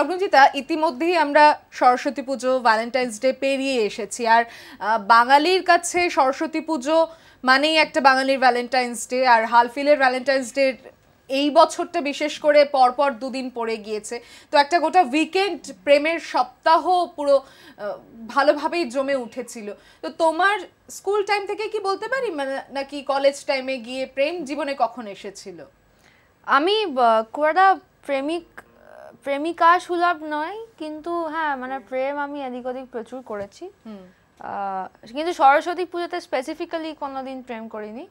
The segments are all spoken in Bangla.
লগ্নজিতা, ইতিমধ্যেই আমরা সরস্বতী পুজো, ভ্যালেন্টাইন্স ডে পেরিয়ে এসেছি, আর বাঙালির কাছে সরস্বতী পুজো মানেই একটা বাঙালির ভ্যালেন্টাইন্স ডে। আর হালফিলের ভ্যালেন্টাইন্স ডে এই বছরটা বিশেষ করে পরপর দুদিন পড়ে গিয়েছে, তো একটা গোটা উইকেন্ড প্রেমের সপ্তাহ পুরো ভালোভাবেই জমে উঠেছিল। তো তোমার স্কুল টাইম থেকে কি বলতে পারি, মানে নাকি কলেজ টাইমে গিয়ে প্রেম জীবনে কখন এসেছিল? আমি খুব একটা প্রেমিকা সুলভ নয়, কিন্তু হ্যাঁ মানে প্রেম আমি এদিক ওদিক প্রচুর করেছি, কিন্তু সরস্বতী পুজোতে স্পেসিফিক্যালি কোনোদিন প্রেম করিনি।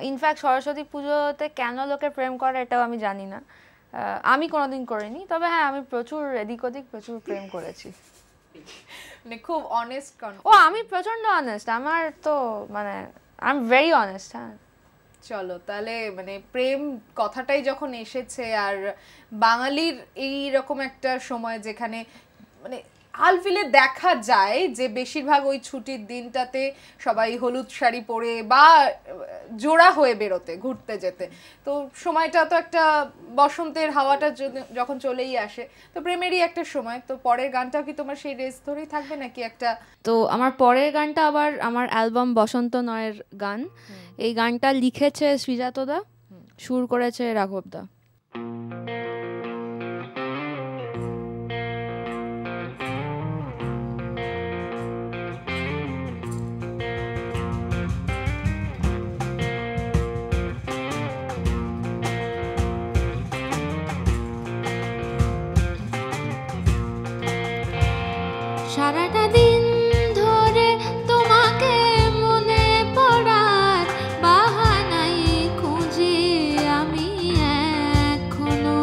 ইনফ্যাক্ট সরস্বতী পুজোতে কেন লোকে প্রেম করে এটাও আমি জানি না, আমি কোনোদিন করিনি। তবে হ্যাঁ আমি প্রচুর এদিক ওদিক প্রচুর প্রেম করেছি। মানে খুব অনেস্ট। আমি প্রচন্ড অনেস্ট, আমার তো মানে আই এম ভেরি অনেস্ট। হ্যাঁ চলো তাহলে, মানে প্রেম কথাটাই যখন এসেছে, আর বাঙালির এই রকম একটা সময় যেখানে মানে হালফিলে দেখা যায় যে বেশিরভাগ ওই ছুটির দিনটাতে সবাই হলুদ শাড়ি পরে বা জোড়া হয়ে বেরোতে, ঘুরতে যেতে, তো সময়টা তো একটা বসন্তের হাওয়াটা যখন চলেই আসে, তো প্রেমেরই একটা সময়। তো পরের গানটাও কি তোমার সেই রেস ধরেই থাকবে নাকি একটা? তো আমার পরের গানটা আবার আমার অ্যালবাম বসন্ত নয়ের গান। এই গানটা লিখেছে শ্রীজাতদা, সুর করেছে রাঘবদা। সারাটা দিন ধরে তোমাকে মনে পড়ার বাহানাই খুঁজি আমি এখনো,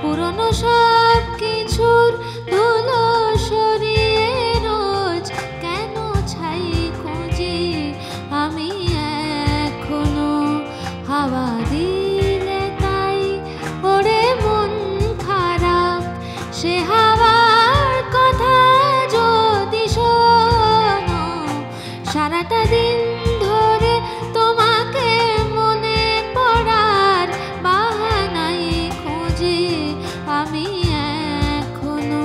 পুরনো সব কিছুর ধুলো সরিয়ে রোজ কেন ছাই খুঁজি আমি এখনো, হাওয়া দিলে তাই ওরে মন খারাপ, সে হাওয়ার কথা সারাটা দিন ধরে তোমাকে মনে পড়ার বাহানাই খুঁজি আমি এখনো।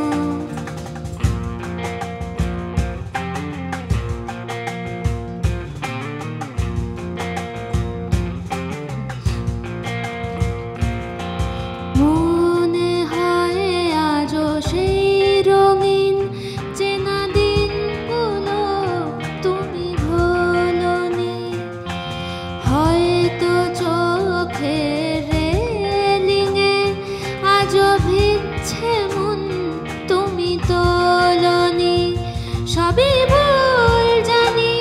মনে হয় আজও সেই রঙিন চেনা দিনগুলো তুমি ভোলনি, হয়তো চোখের রেলিংয়ে আজও ভিজছে মন তুমি তোলনি, সবই ভুল জানি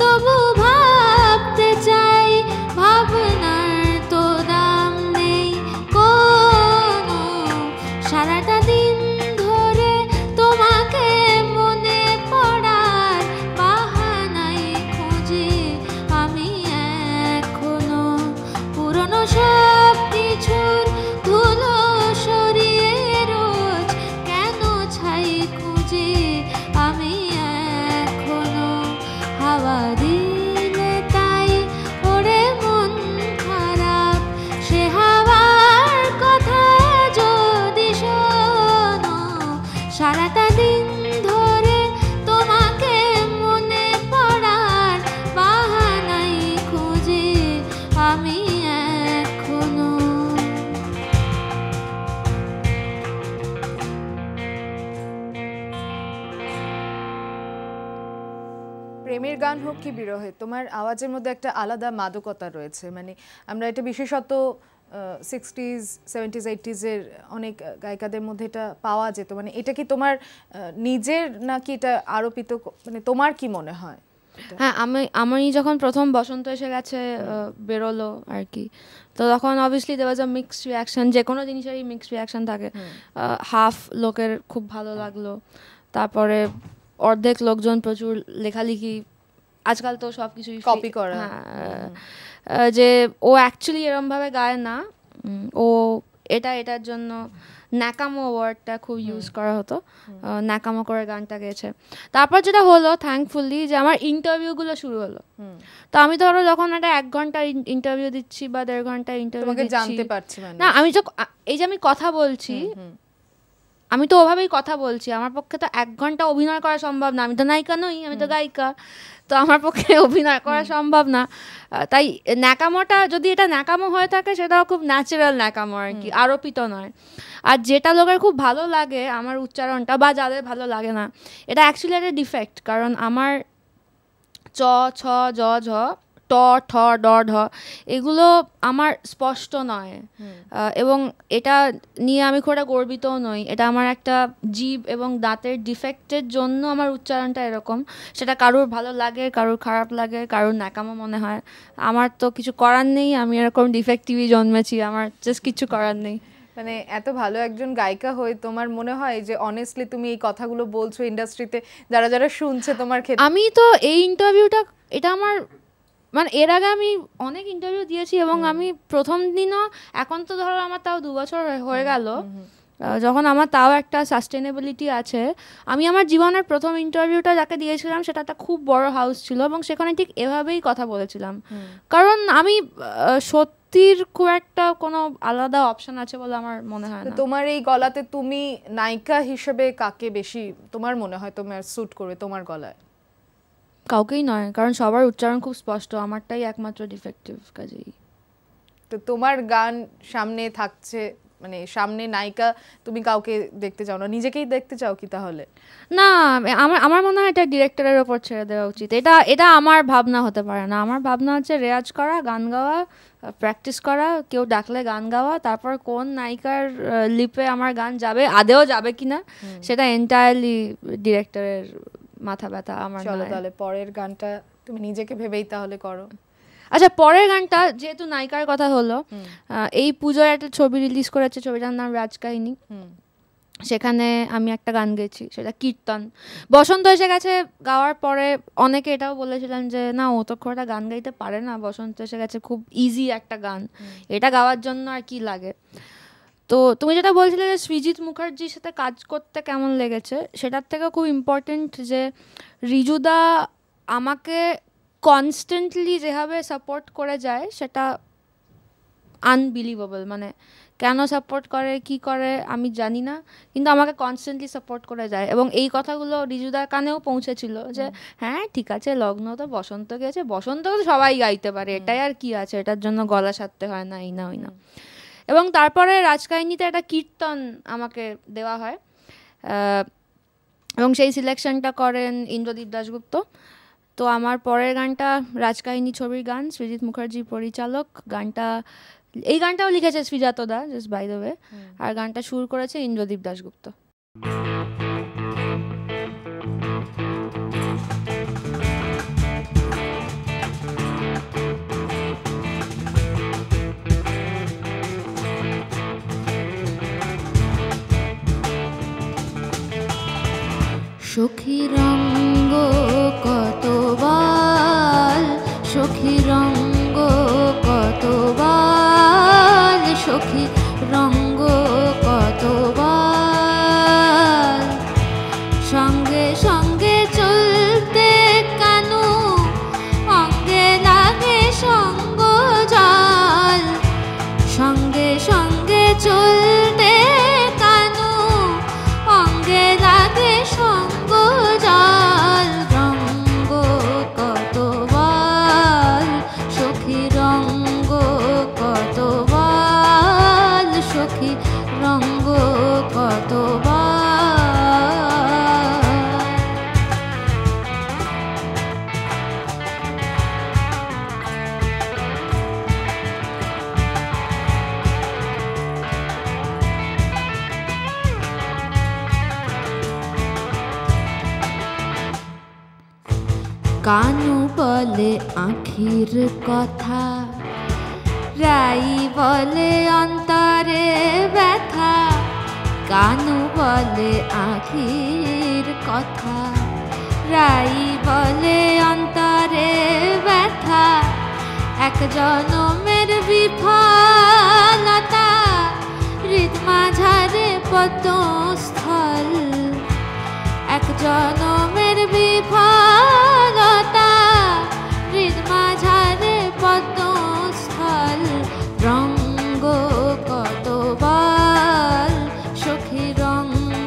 তবু ভাবতে চাই, ভাবনার তো দাম নেই কোনো, সারাটা দিন ধরে তোমাকে মনে পড়ার বাহানাই খুঁজি আমি এখনো, পুরনো সব কিছুর ধুলো সরিয়ে রোজ কেন ছাই খুঁজি আমি এখনো, হাওয়া দিলে তাই ওরে মন খারাপ, সে হাওয়ার কথা যদি শোনো, সারাটা দিন ধরে তোমাকে মনে পড়ার বাহানাই খুঁজি আমি এখনো। প্রেমের গান হোক কি বিরহে, তোমার আওয়াজের মধ্যে একটা আলাদা মাদকতা রয়েছে। মানে আমরা এটা বিশেষত 60s 70s 80s এর অনেক গায়িকাদের মধ্যে এটা পাওয়া যেত। মানে এটা কি তোমার নিজের নাকি এটা আরোপিত, মানে তোমার কি মনে হয়? হ্যাঁ আমি যখন প্রথম বসন্ত এসে গেছে বেরোলো আর কি, তো তখন অবভিয়াসলি দেওয়া যা মিক্সড রিয়াকশন, যে কোনো জিনিসেরই মিক্সড রিয়াকশন থাকে। হাফ লোকের খুব ভালো লাগলো, তারপরে অর্ধেক লোকজন প্রচুর লেখালেখি, আজকাল তো সব কিছুই কপি করা, যে ও অ্যাকচুয়ালি এরমভাবে গায় না, ও এটার জন্য ন্যাকামো ওয়ার্ডটা খুব ইউজ করা হতো, ন্যাকামো করে গানটা গেয়েছে। তারপর যেটা হলো থ্যাঙ্কফুলি যে আমার ইন্টারভিউগুলো শুরু হলো, তো আমি ধরো যখন একটা 1 ঘন্টা ইন্টারভিউ দিচ্ছি বা 1.5 ঘন্টা ইন্টারভিউ দিচ্ছি, জানতে পারছি না আমি এই যে আমি কথা বলছি আমি তো ওভাবেই কথা বলছি, আমার পক্ষে তো 1 ঘন্টা অভিনয় করা সম্ভব না, আমি তো নায়িকা নই, আমি তো গায়িকা, তো আমার পক্ষে অভিনয় করা সম্ভব না। তাই ন্যাকামোটা যদি এটা ন্যাকামো হয়ে থাকে সেটাও খুব ন্যাচারাল ন্যাকামো আর কি, আরোপিত নয়। আর যেটা লোকের খুব ভালো লাগে আমার উচ্চারণটা, বা যাদের ভালো লাগে না, এটা অ্যাকচুয়ালি একটা ডিফেক্ট। কারণ আমার চ, ছ, জ, ঝ, ট, ঠ, ড, ঢ এগুলো আমার স্পষ্ট নয়, এবং এটা নিয়ে আমি খুব একটা গর্বিতও নই। এটা আমার একটা জিভ এবং দাঁতের ডিফেক্টের জন্য আমার উচ্চারণটা এরকম। সেটা কারোর ভালো লাগে, কারোর খারাপ লাগে, কারোর ন্যাকামো মনে হয়, আমার তো কিছু করার নেই। আমি এরকম ডিফেক্টিভই জন্মেছি, আমার জাস্ট কিছু করার নেই। মানে এত ভালো একজন গায়িকা হয়ে তোমার মনে হয় যে অনেস্টলি তুমি এই কথাগুলো বলছো ইন্ডাস্ট্রিতে যারা যারা শুনছে তোমার ক্ষেত্রে? আমি তো এই ইন্টারভিউটা, এটা আমার মানে এর আগে আমি অনেক ইন্টারভিউ দিয়েছি, এবং আমি প্রথম দিনও, এখন তো ধরো আমার তাও 2 বছর হয়ে গেল, যখন আমার তাও একটা সাস্টেনেবিলিটি আছে, আমি আমার জীবনের প্রথম ইন্টারভিউটা যাকে দিয়েছিলাম সেটা একটা খুব বড় হাউস ছিল, এবং সেখানে ঠিক এভাবেই কথা বলেছিলাম। কারণ আমি সত্যির খুব একটা কোনো আলাদা অপশন আছে বলে আমার মনে হয় না। তোমার এই গলাতে তুমি নায়িকা হিসেবে কাকে বেশি তোমার মনে হয় তোমার স্যুট করবে তোমার গলায়? কাউকেই নয়, কারণ সবার উচ্চারণ খুব স্পষ্ট, আমারটাই একমাত্র ডিফেক্টিভ। কাজেই তো তোমার গান সামনে থাকছে, মানে সামনে নায়িকা তুমি কাউকে দেখতে চাও না, নিজেকেই দেখতে চাও কি তাহলে? না, আমার মনে হয় এটা ডিরেক্টরের ওপর ছেড়ে দেওয়া উচিত। এটা আমার ভাবনা হতে পারে না। আমার ভাবনা হচ্ছে রেয়াজ করা, গান গাওয়া, প্র্যাকটিস করা, কেউ ডাকলে গান গাওয়া, তারপর কোন নায়িকার লিপে আমার গান যাবে, আদেও যাবে কিনা, সেটা এন্টায়ারলি ডিরেক্টরের মাথা ব্যথা, আমার নয়। চলো তাহলে পরের গানটা তুমি নিজেকে ভেবেই তাহলে করো। আচ্ছা, পরের গানটা যেহেতু নায়িকার কথা হলো, এই পুজোয় একটা ছবি রিলিজ করেছে, ছবিটার নাম রাজকাহিনী। সেখানে আমি একটা গান গেয়েছি, সেটা কীর্তন। বসন্ত এসে গেছে গাওয়ার পরে অনেকে এটাও বলেছিলেন যে না, ও তো খুব একটা গান গাইতে পারে না, বসন্ত এসে গেছে খুব ইজি একটা গান, এটা গাওয়ার জন্য আর কি লাগে। তো তুমি যেটা বলছিলে যে সৃজিত মুখার্জির সাথে কাজ করতে কেমন লেগেছে, সেটার থেকে খুব ইম্পর্টেন্ট যে রিজুদা আমাকে কনস্ট্যান্টলি যেভাবে সাপোর্ট করে যায় সেটা আনবিলিভেবল। মানে কেন সাপোর্ট করে, কি করে আমি জানি না, কিন্তু আমাকে কনস্ট্যান্টলি সাপোর্ট করে যায়। এবং এই কথাগুলো রিজুদার কানেও পৌঁছেছিল যে হ্যাঁ ঠিক আছে, লগ্ন তো বসন্ত গেছে, বসন্ত তো সবাই গাইতে পারে, এটাই আর কি আছে, এটার জন্য গলা সারতে হয় না, এই না ওই না। এবং তারপরে রাজকাহিনীতে একটা কীর্তন আমাকে দেওয়া হয়, এবং সেই সিলেকশনটা করেন ইন্দ্রদীপ দাশগুপ্ত। তো আমার পরের গানটা রাজকাহিনী ছবির গান, সৃজিত মুখার্জি পরিচালক। এই গানটাও লিখেছে শ্রীজাত দা, জাস্ট বাই দ্য ওয়ে, আর গানটা সুর করেছে ইন্দ্রদীপ দাশগুপ্ত। সখী রঙ্গ কতবার, সখী রঙ্গ কতবার, সখী রঙ্গ কতবার, সঙ্গে সঙ্গে চলতে কানু অঙ্গে লাগে সঙ্গ জল, সঙ্গে সঙ্গে চলতে কানু অঙ্গে লাগে সঙ্গ জল, রঙ্গ কতবার, সখী রঙ্গ কতবার, সখী রঙ্গ কতবার। কানু বলে আখির কথা, রাই বলে অন্তরে ব্যথা, কানু বলে আখির কথা, রাই বলে অন্তরে ব্যথা, এক জনমের বিফলতা, হৃদ মাঝারে পদ্মস্থল, এক জনমের বিফলতা, হৃদ মাঝারে পদ্মস্থল, রঙ্গ কতবার, সখী রঙ্গ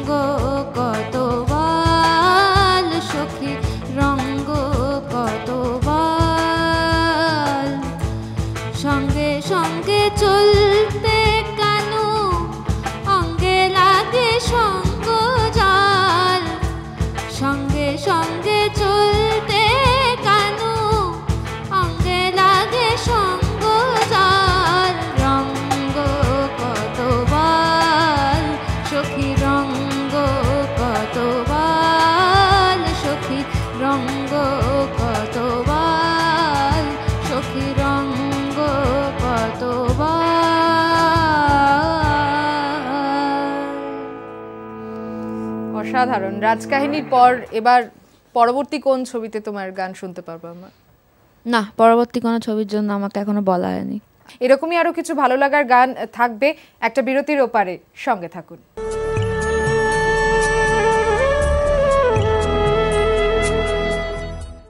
চলতে কেন অঙ্গে লাগে সঙ্গ জাল, সঙ্গে সঙ্গে চলতে কেন অঙ্গে লাগে সঙ্গ জাল। রঙ্গ কতবার সখী রঙ্গ কতবার সখী রঙ্গ কতবার সখী রঙ্গ কতবার। অসাধারণ। রাজকাহিনীর পর এবার পরবর্তী কোন ছবিতে তোমার গান শুনতে পারবো আমরা? না, পরবর্তী কোনো ছবির জন্য আমাকে এখনো বলা হয়নি। এরকমই আরো কিছু ভালো লাগার গান থাকবে একটা বিরতির ওপারে, সঙ্গে থাকুন।